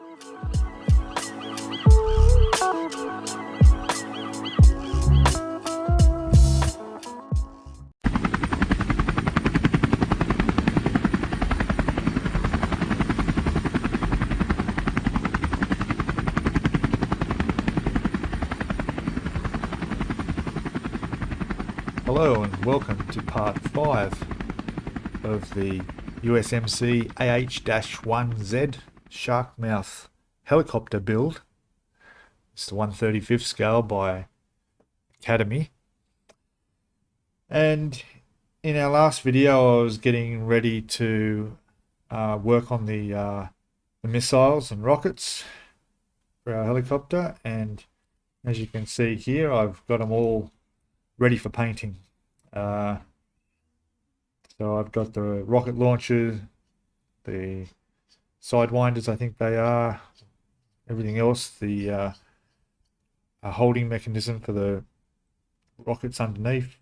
Hello and welcome to part 5 of the USMC AH-1Z shark mouth helicopter build. It's the 1/35th scale by Academy. And in our last video I was getting ready to work on the missiles and rockets for our helicopter, and as you can see here I've got them all ready for painting. So I've got the rocket launcher, the sidewinders, I think they are, everything else, the a holding mechanism for the rockets underneath,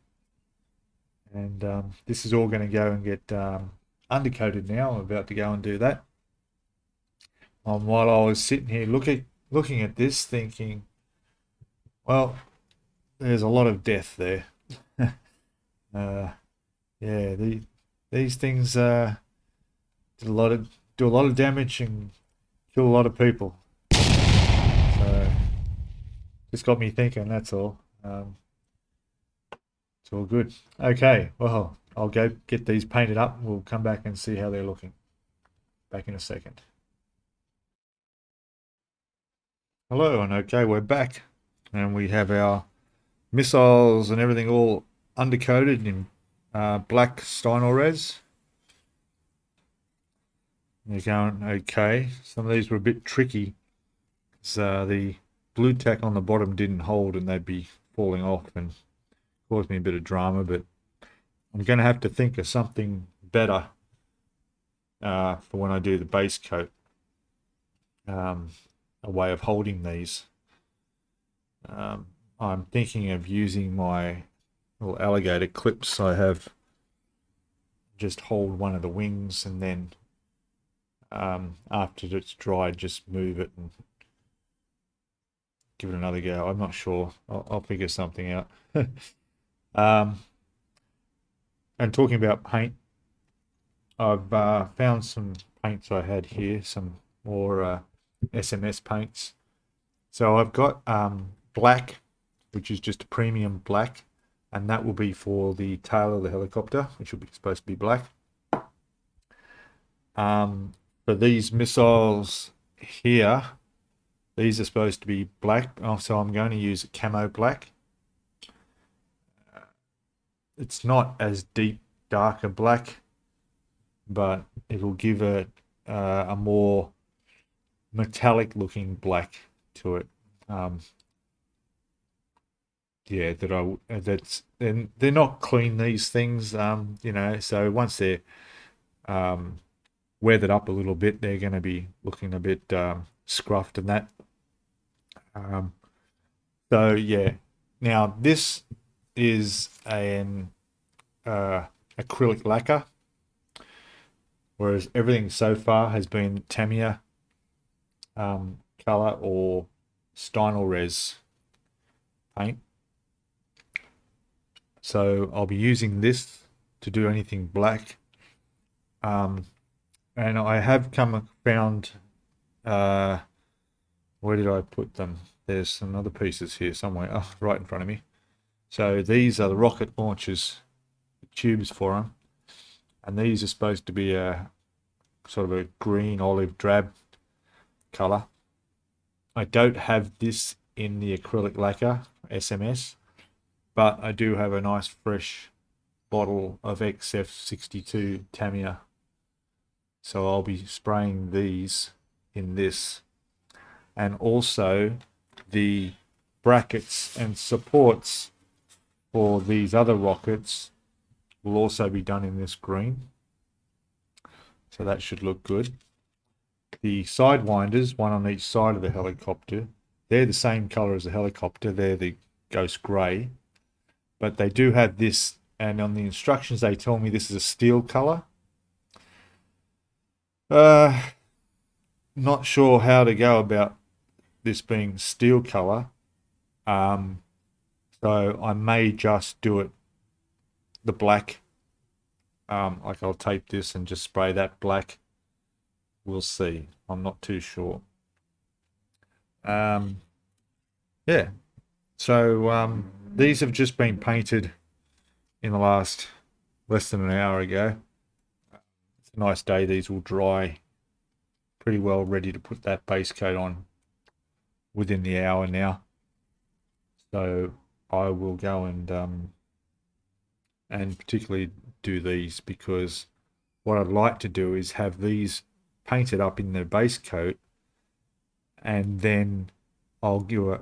and this is all going to go and get undercoated now. I'm about to go and do that. While I was sitting here looking at this, thinking, well, there's a lot of death there. Yeah, these things do a lot of damage and kill a lot of people. So just got me thinking, that's all. It's all good. Okay, well, I'll go get these painted up and we'll come back and see how they're looking. Back in a second. Hello, and okay, we're back, and we have our missiles and everything all undercoated in black Stynylrez. They're going okay. Some of these were a bit tricky because the blue tack on the bottom didn't hold and they'd be falling off and caused me a bit of drama, but I'm going to have to think of something better for when I do the base coat. A way of holding these. I'm thinking of using my little alligator clips I have, just hold one of the wings and then after it's dried just move it and give it another go. I'm not sure. I'll figure something out. And talking about paint, I've found some paints I had here, some more SMS paints. So I've got black, which is just a premium black, and that will be for the tail of the helicopter, which will be supposed to be black. For these missiles here, these are supposed to be black, so I'm going to use a camo black. It's not as deep, darker black, but it will give it a more metallic looking black to it. Yeah, they're not clean, these things, you know, so once they're weathered up a little bit, they're going to be looking a bit scruffed and that. So yeah, now this is an acrylic lacquer, whereas everything so far has been Tamiya color or Stynylrez paint. So I'll be using this to do anything black. And I have found, where did I put them? There's some other pieces here somewhere. Oh, right in front of me. So these are the rocket launchers, the tubes for them. And these are supposed to be a sort of a green olive drab color. I don't have this in the acrylic lacquer SMS, but I do have a nice fresh bottle of XF62 Tamiya, so I'll be spraying these in this, and also the brackets and supports for these other rockets will also be done in this green, so that should look good. The sidewinders, one on each side of the helicopter, they're the same color as the helicopter. They're the ghost gray, but they do have this, and on the instructions they tell me this is a steel color. not sure how to go about this being steel color. So I may just do it the black. Like I'll tape this and just spray that black. We'll see. I'm not too sure. Yeah. So these have just been painted in the last less than an hour ago. It's a nice day. These will dry pretty well, ready to put that base coat on within the hour now. So I will go and particularly do these, because what I'd like to do is have these painted up in the base coat, and then I'll do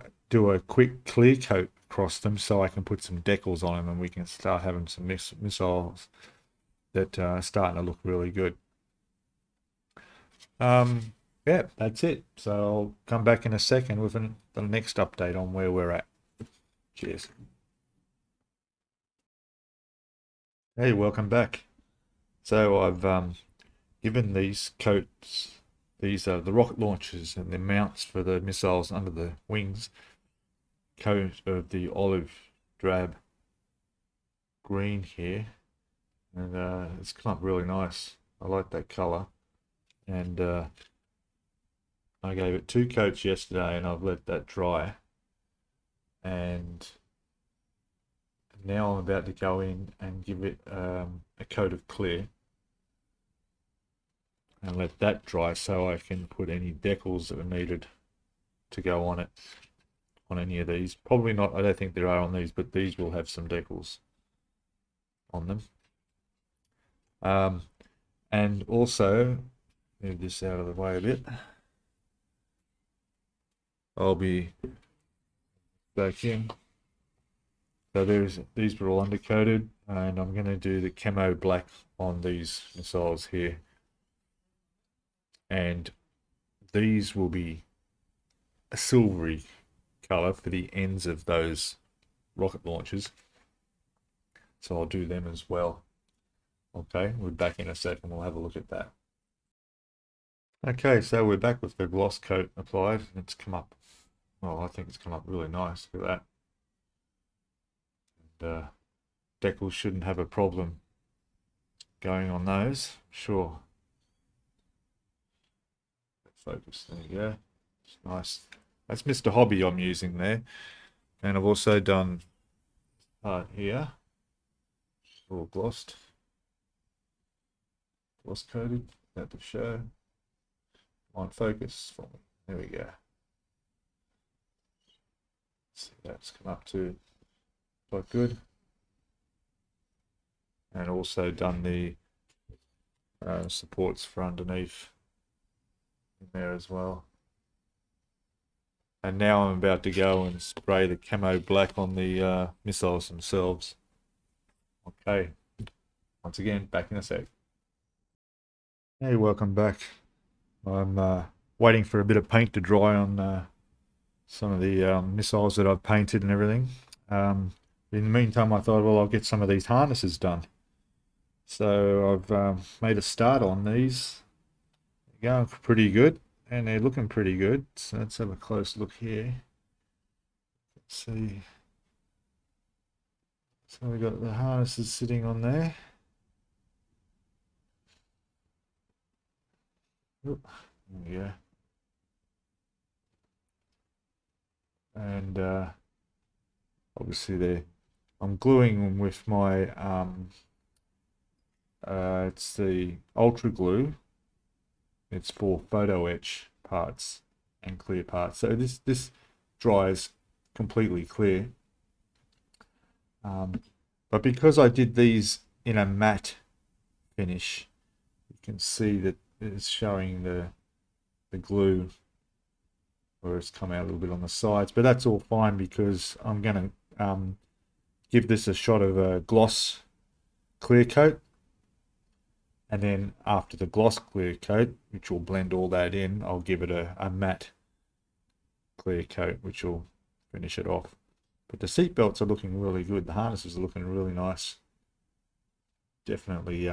a quick clear coat across them so I can put some decals on them, and we can start having some missiles that are starting to look really good. Yeah, that's it. So I'll come back in a second with the next update on where we're at. Cheers. Hey, welcome back. So I've given these coats, these are the rocket launchers and the mounts for the missiles under the wings, coat of the olive drab green here, and it's come up really nice. I like that color, and I gave it 2 coats yesterday, and I've let that dry, and now I'm about to go in and give it a coat of clear and let that dry so I can put any decals that are needed to go on it, on any of these. Probably not, I don't think there are on these, but these will have some decals on them. And also, move this out of the way a bit. I'll be back in. So these were all undercoated, and I'm going to do the camo black on these missiles here. And these will be a silvery color for the ends of those rocket launchers. So I'll do them as well. Okay, we're back in a second. We'll have a look at that. Okay, so we're back with the gloss coat applied, and it's come up. Well, I think it's come up really nice. Look at that. And decals shouldn't have a problem going on those. Sure. Focus. There you go. It's nice. That's Mr. Hobby I'm using there, and I've also done part here. All gloss coated. That to show. On focus for me. There we go. See, that's come up to quite good. And also done the supports for underneath in there as well. And now I'm about to go and spray the camo black on the missiles themselves. Okay, once again, back in a sec. Hey, welcome back. I'm waiting for a bit of paint to dry on some of the missiles that I've painted and everything. In the meantime, I thought, well, I'll get some of these harnesses done. So I've made a start on these. They're going pretty good, and they're looking pretty good. So let's have a close look here. Let's see. So we've got the harnesses sitting on there. Oop, there we go. And obviously I'm gluing them with my it's the ultra glue. It's for photo etch parts and clear parts. So this dries completely clear. But because I did these in a matte finish, you can see that it's showing the glue where it's come out a little bit on the sides, but that's all fine because I'm going to give this a shot of a gloss clear coat, and then after the gloss clear coat, which will blend all that in, I'll give it a matte clear coat, which will finish it off. But the seat belts are looking really good. The harnesses are looking really nice. Definitely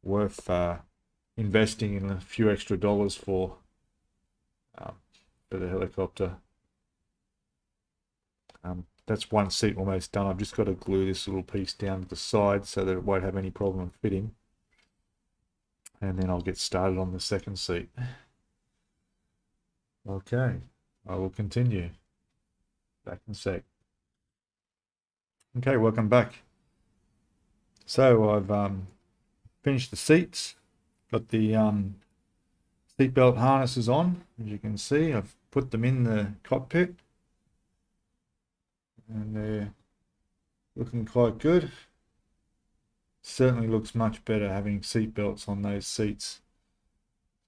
worth investing in a few extra dollars for the helicopter. That's one seat almost done. I've just got to glue this little piece down to the side so that it won't have any problem fitting. And then I'll get started on the second seat. Okay, I will continue. Back in a sec. Okay, welcome back. So I've finished the seats, got the seatbelt harnesses on. As you can see, I've put them in the cockpit and they're looking quite good. Certainly looks much better having seat belts on those seats.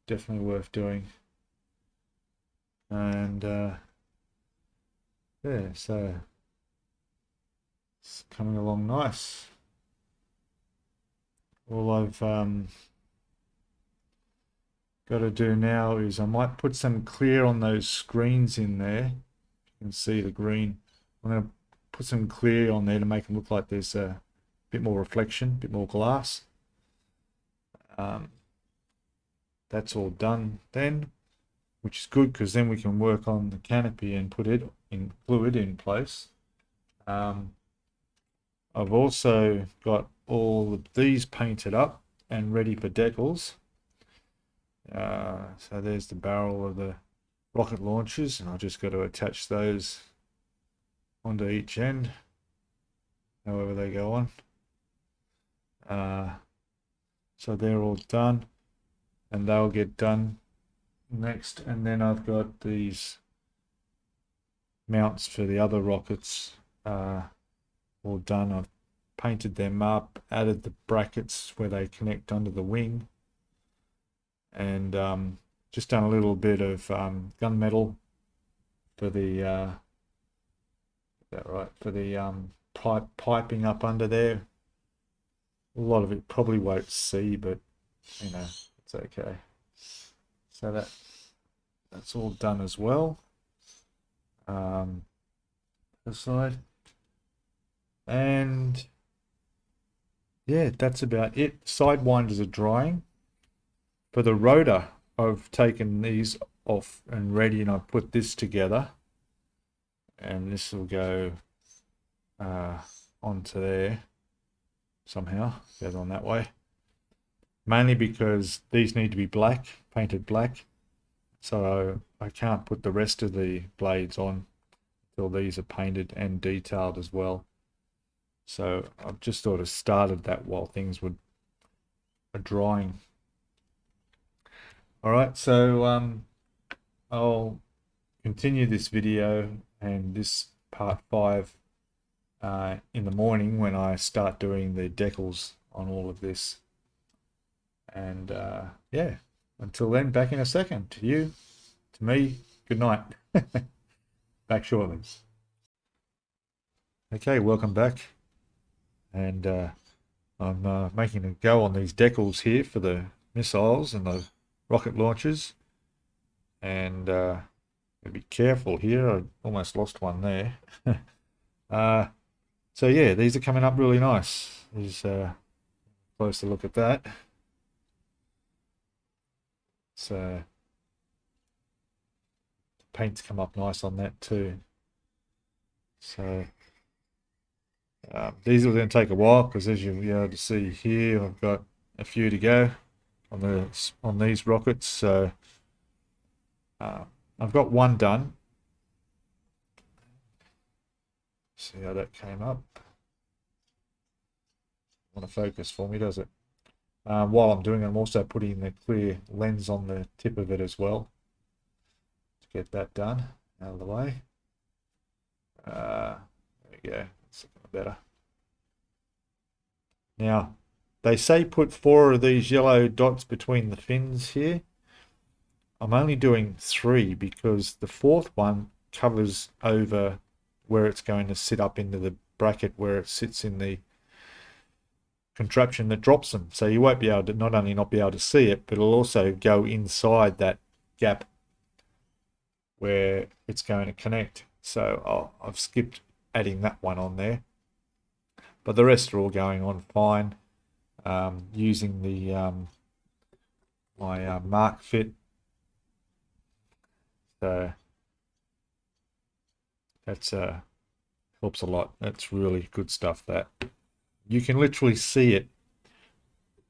Definitely worth doing. And yeah, so it's coming along nice. All I've got to do now is I might put some clear on those screens in there. You can see the green. I'm going to put some clear on there to make them look like there's a bit more reflection, a bit more glass. That's all done then, which is good because then we can work on the canopy and put it in, glue it in place. I've also got all of these painted up and ready for decals. So there's the barrel of the rocket launchers, and I've just got to attach those onto each end, however they go on. So they're all done, and they'll get done next. And then I've got these mounts for the other rockets all done. I've painted them up, added the brackets where they connect under the wing, and just done a little bit of gunmetal for the for the piping up under there. A lot of it probably won't see, but you know, it's okay. So that's all done as well. The side, and yeah, that's about it. Sidewinders are drying. For the rotor, I've taken these off and ready, and I've put this together, and this will go onto there somehow, goes on that way. Mainly because these need to be black, painted black, so I can't put the rest of the blades on until these are painted and detailed as well. So I've just sort of started that while things are drying. All right, so I'll continue this video and this part 5 in the morning when I start doing the decals on all of this. And yeah, until then, back in a second. To you, to me, good night. Back shortly. Okay, welcome back. And I'm making a go on these decals here for the missiles and the rocket launchers. And be careful here, I almost lost one there. So yeah, these are coming up really nice. There's a closer look at that. So the paint's come up nice on that too. So these are going to take a while because, as you'll be able to see here, I've got a few to go on these rockets. So I've got one done. See how that came up. Want to focus for me, does it? While I'm doing it, I'm also putting the clear lens on the tip of it as well to get that done out of the way. There we go. It's looking better. Now, they say put 4 of these yellow dots between the fins here. I'm only doing 3 because the 4th one covers over where it's going to sit up into the bracket where it sits in the contraption that drops them. So you won't be able to not only not be able to see it, but it'll also go inside that gap where it's going to connect. So I've skipped adding that one on there, but the rest are all going on fine, using the my mark fit. So that's helps a lot. That's really good stuff. That you can literally see it,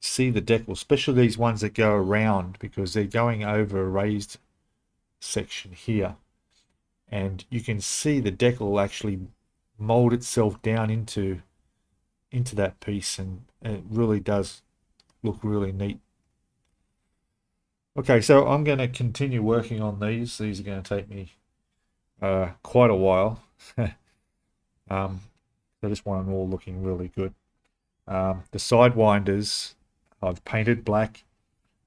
see the decal, especially these ones that go around, because they're going over a raised section here, and you can see the decal actually mold itself down into that piece, and it really does look really neat. Okay, so I'm going to continue working on these. These are going to take me quite a while. So this one all looking really good. The sidewinders I've painted black.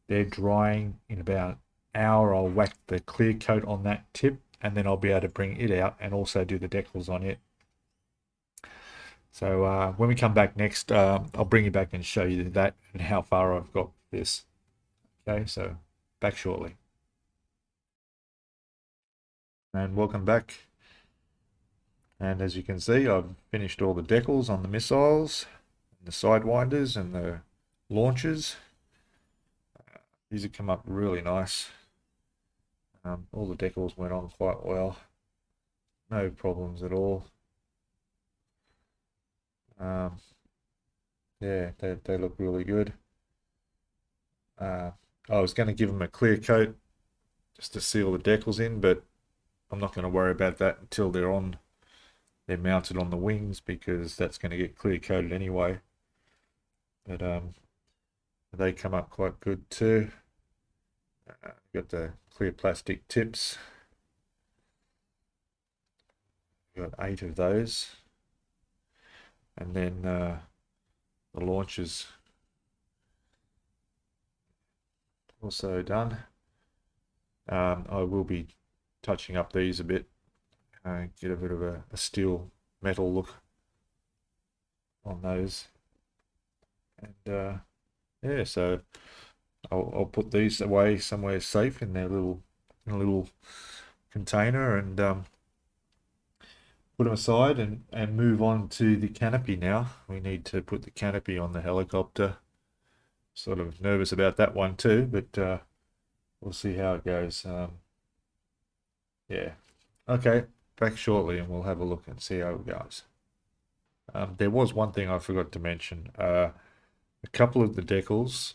They're drying in about an hour. I'll whack the clear coat on that tip, and then I'll be able to bring it out and also do the decals on it. So when we come back next, I'll bring you back and show you that and how far I've got this. Okay, so back shortly. And welcome back. And as you can see, I've finished all the decals on the missiles, and the sidewinders, and the launchers. These have come up really nice. All the decals went on quite well. No problems at all. Yeah, they look really good. I was going to give them a clear coat just to seal the decals in, but I'm not going to worry about that until they're mounted on the wings, because that's going to get clear coated anyway. But they come up quite good too. Got the clear plastic tips. Got 8 of those, and then the launchers also done. I will be touching up these a bit, get a bit of a steel metal look on those, and yeah, so I'll put these away somewhere safe in their little container, and put them aside, and move on to the canopy now. We need to put the canopy on the helicopter. Sort of nervous about that one too, but we'll see how it goes. Yeah. Okay, back shortly and we'll have a look and see how it goes. There was one thing I forgot to mention. A couple of the decals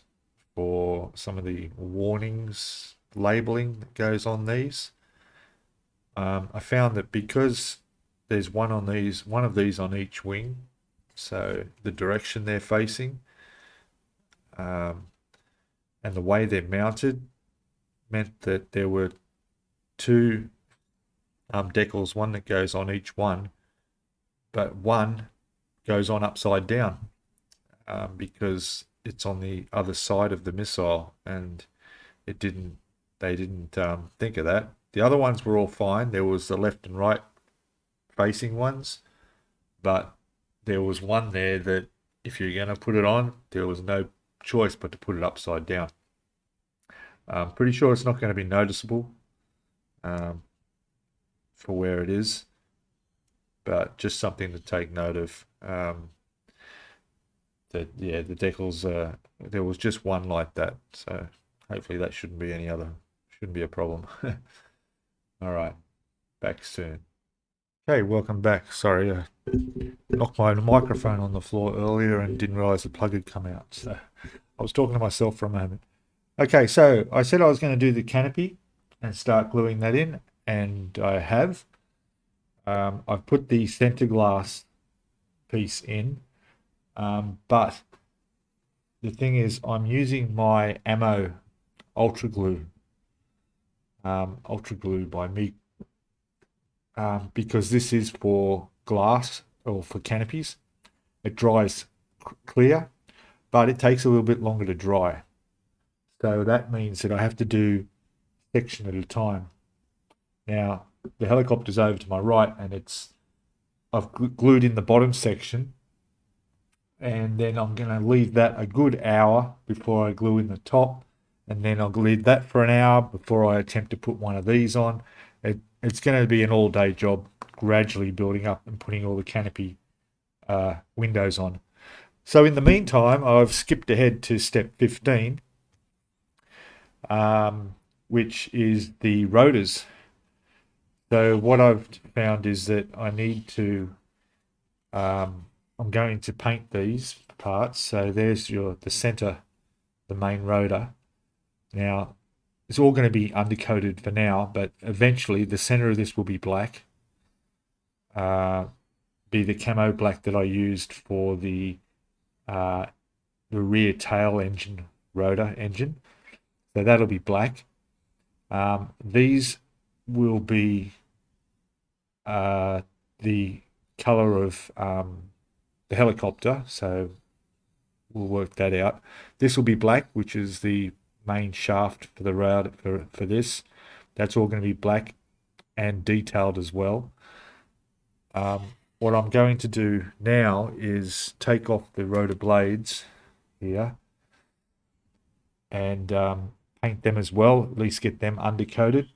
for some of the warnings labeling that goes on these. I found that because there's one of these on each wing, so the direction they're facing, and the way they're mounted meant that there were 2 decals, one that goes on each one, but one goes on upside down, because it's on the other side of the missile, and they didn't think of that. The other ones were all fine. There was the left and right facing ones, but there was one there that if you're going to put it on, there was no choice but to put it upside down. I'm pretty sure it's not going to be noticeable for where it is, but just something to take note of. That yeah, the decals, there was just one like that, so hopefully that shouldn't be a problem. All right, back soon. Okay, welcome back. Sorry, I knocked my microphone on the floor earlier and didn't realize the plug had come out, so I was talking to myself for a moment. Okay, so I said I was going to do the canopy and start gluing that in, and I have. I've put the center glass piece in, but the thing is I'm using my ammo ultra glue by me, because this is for glass or for canopies. It dries clear, but it takes a little bit longer to dry. So that means that I have to do section at a time. Now, the helicopter's over to my right, and I've glued in the bottom section, and then I'm going to leave that a good hour before I glue in the top, and then I'll leave that for an hour before I attempt to put one of these on. It's going to be an all-day job, gradually building up and putting all the canopy windows on. So in the meantime, I've skipped ahead to step 15, which is the rotors. So what I've found is that I need to, I'm going to paint these parts. So there's the center, the main rotor. Now, it's all going to be undercoated for now, but eventually the center of this will be black. Be the camo black that I used for the rear tail engine, rotor engine. So that'll be black. These will be the color of the helicopter, so we'll work that out. This will be black, which is the main shaft for the route for this. That's all going to be black and detailed as well. What I'm going to do now is take off the rotor blades here and paint them as well, at least get them undercoated.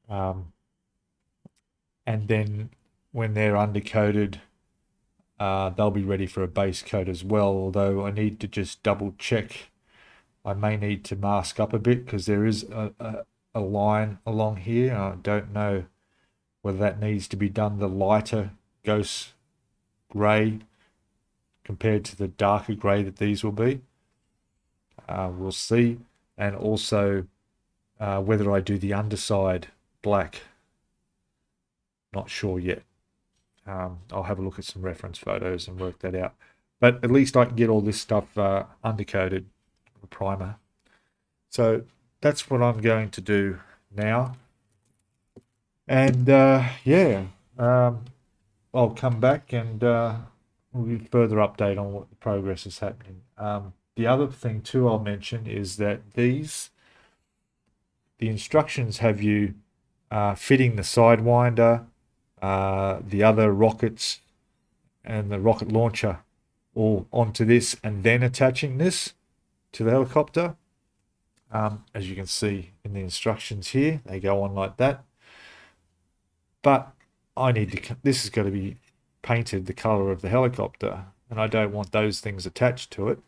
And then when they're undercoated, they'll be ready for a base coat as well, although I need to just double check. I may need to mask up a bit because there is a line along here. I don't know whether that needs to be done the lighter ghost grey compared to the darker grey that these will be. We'll see. And also whether I do the underside black. Not sure yet. I'll have a look at some reference photos and work that out. But at least I can get all this stuff undercoated, the primer. So that's what I'm going to do now. And I'll come back and we'll give further update on what the progress is happening. The other thing too I'll mention is that the instructions have you fitting the sidewinder, the other rockets and the rocket launcher all onto this and then attaching this to the helicopter. As you can see in the instructions here, they go on like that. But I need to, this is going to be painted the color of the helicopter and I don't want those things attached to it.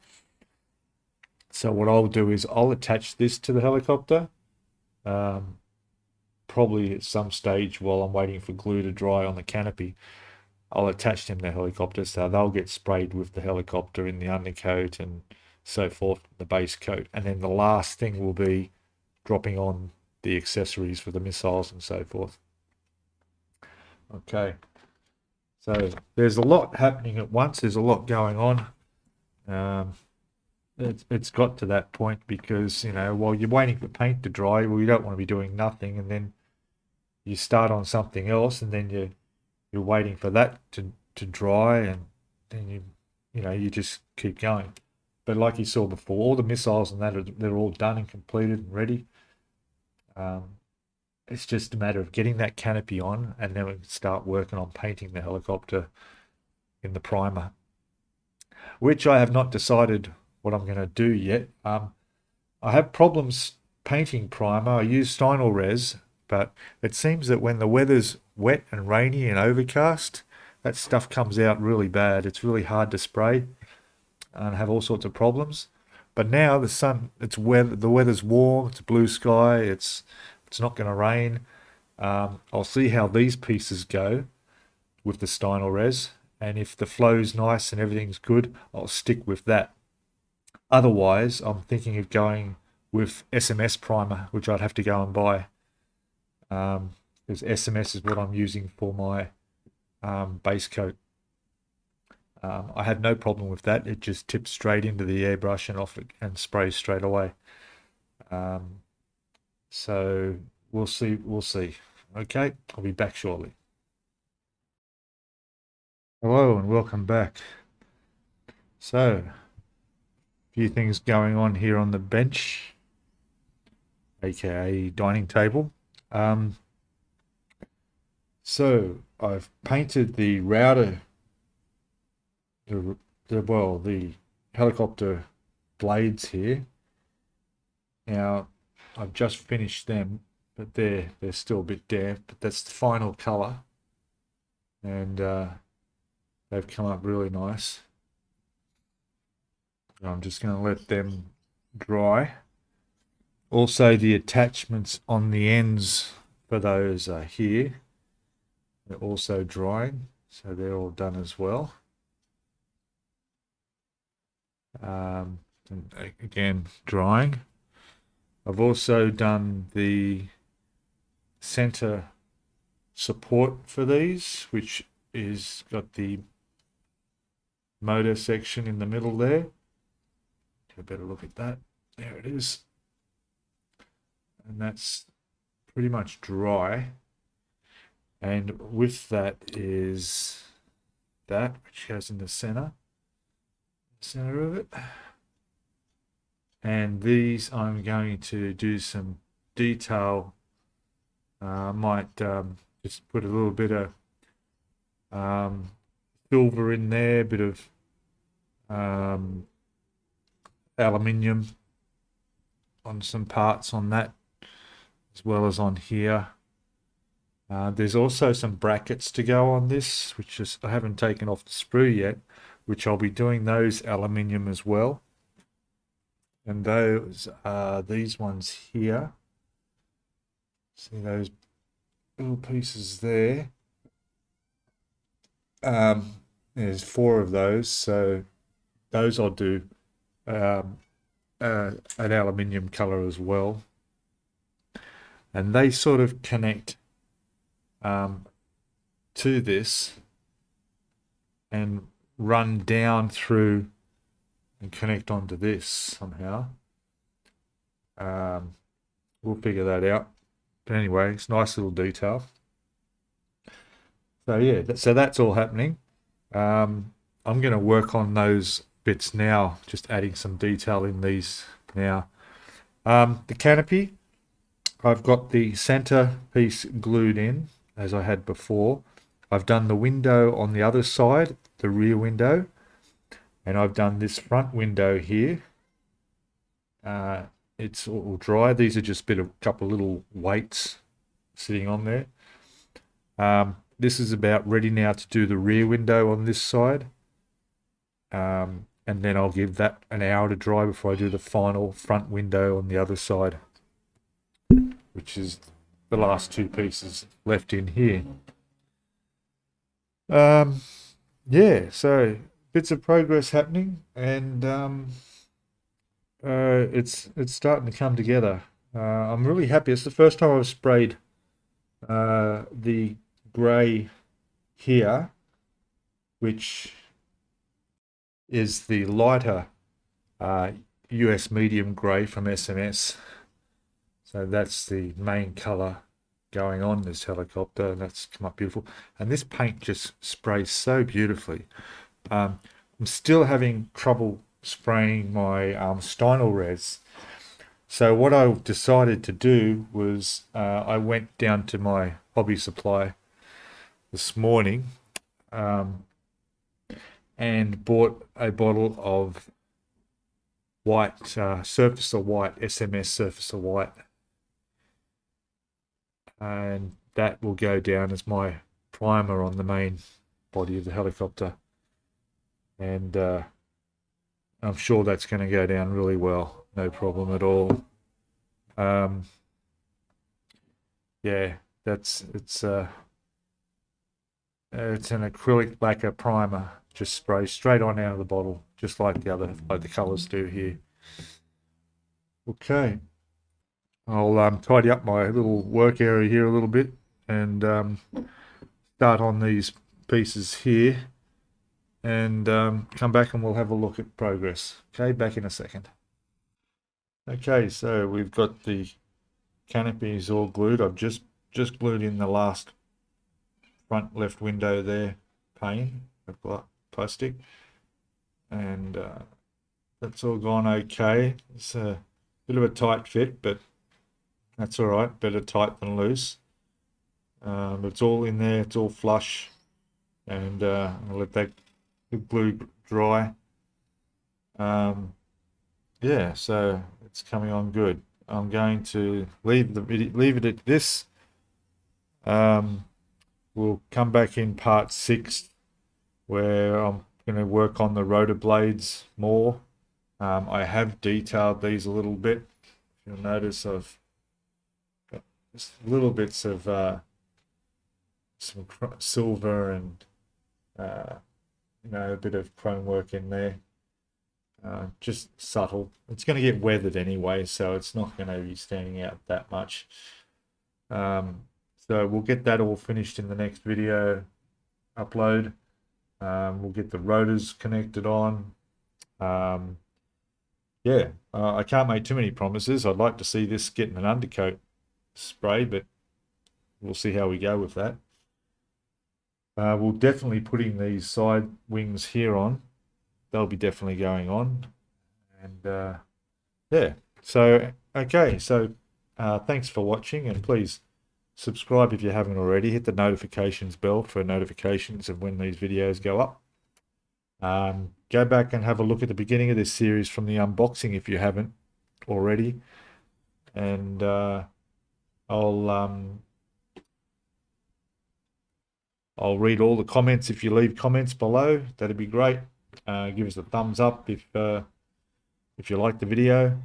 So what I'll do is I'll attach this to the helicopter, probably at some stage while I'm waiting for glue to dry on the canopy. I'll attach them to the helicopter so they'll get sprayed with the helicopter in the undercoat and so forth, the base coat. And then the last thing will be dropping on the accessories for the missiles and so forth. Okay, so there's a lot happening at once. There's a lot going on. It's got to that point because, you know, while you're waiting for paint to dry, well, you don't want to be doing nothing, and then you start on something else, and then you're waiting for that to dry, and then you just keep going. But like you saw before, all the missiles and that they're all done and completed and ready. It's just a matter of getting that canopy on, and then we can start working on painting the helicopter in the primer, which I have not decided what I'm going to do yet. I have problems painting primer. I use Stynylrez, but it seems that when the weather's wet and rainy and overcast, that stuff comes out really bad. It's really hard to spray and have all sorts of problems. But now the sun, the weather's warm, it's blue sky, it's not going to rain. I'll see how these pieces go with the Stynylrez, and if the flow's nice and everything's good, I'll stick with that. Otherwise, I'm thinking of going with SMS primer, which I'd have to go and buy. Because SMS is what I'm using for my base coat. I have no problem with that. It just tips straight into the airbrush and off it and sprays straight away. So we'll see. Okay, I'll be back shortly. Hello and welcome back. So, few things going on here on the bench, aka dining table. So I've painted the router, the helicopter blades here. Now I've just finished them, but they're still a bit damp, but that's the final color, and they've come up really nice. I'm just going to let them dry Also, the attachments on the ends for those are here. They're also drying, so they're all done as well. And again, drying. I've also done the center support for these, which is got the motor section in the middle there. Take a better look at that. There it is. And that's pretty much dry. And with that is that, which goes in the center of it. And these I'm going to do some detail. I might just put a little bit of silver in there, a bit of aluminium on some parts on that, as well as on here. There's also some brackets to go on this, which is I haven't taken off the sprue yet, which I'll be doing those aluminium as well. And those are these ones here. See those little pieces there? There's 4 of those, so those I'll do an aluminium color as well. And they sort of connect to this and run down through and connect onto this somehow. We'll figure that out. But anyway, it's a nice little detail. So yeah, so that's all happening. I'm going to work on those bits now, just adding some detail in these now. The canopy, I've got the center piece glued in, as I had before. I've done the window on the other side, the rear window, and I've done this front window here. It's all dry. These are just a couple of little weights sitting on there. This is about ready now to do the rear window on this side. And then I'll give that an hour to dry before I do the final front window on the other side, which is the last 2 pieces left in here. Yeah, so bits of progress happening, and it's starting to come together. I'm really happy. It's the first time I've sprayed the grey here, which is the lighter US medium grey from SMS. So that's the main colour going on this helicopter, and that's come up beautiful. And this paint just sprays so beautifully. I'm still having trouble spraying my Steinel res. So what I decided to do was I went down to my hobby supply this morning and bought a bottle of white Surfacer White, SMS Surfacer White, and that will go down as my primer on the main body of the helicopter, and I'm sure that's going to go down really well, no problem at all. Yeah, it's an acrylic lacquer primer, just sprays straight on out of the bottle, just like the colors do here. Okay, I'll tidy up my little work area here a little bit and start on these pieces here, and come back and we'll have a look at progress. Okay, back in a second. Okay, so we've got the canopies all glued. I've just glued in the last front left window there, pane of plastic, and that's all gone okay. It's a bit of a tight fit, but that's all right. Better tight than loose. But it's all in there. It's all flush, and I'll let that glue dry. Yeah, so it's coming on good. I'm going to leave it at this. We'll come back in part 6, where I'm going to work on the rotor blades more. I have detailed these a little bit. you'll notice I've got just little bits of some silver and you know, a bit of chrome work in there. Just subtle. It's going to get weathered anyway, so it's not going to be standing out that much. So we'll get that all finished in the next video upload. We'll get the rotors connected on. Yeah, I can't make too many promises. I'd like to see this getting an undercoat spray, but we'll see how we go with that. We'll definitely putting these side wings here on. They'll be definitely going on. And yeah, so okay, so thanks for watching, and please subscribe if you haven't already. Hit the notifications bell for notifications of when these videos go up. Go back and have a look at the beginning of this series from the unboxing if you haven't already. And I'll read all the comments. If you leave comments below, that'd be great. Give us a thumbs up if you like the video,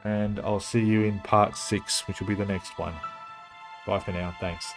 and I'll see you in part 6, which will be the next one. Bye for now. Thanks.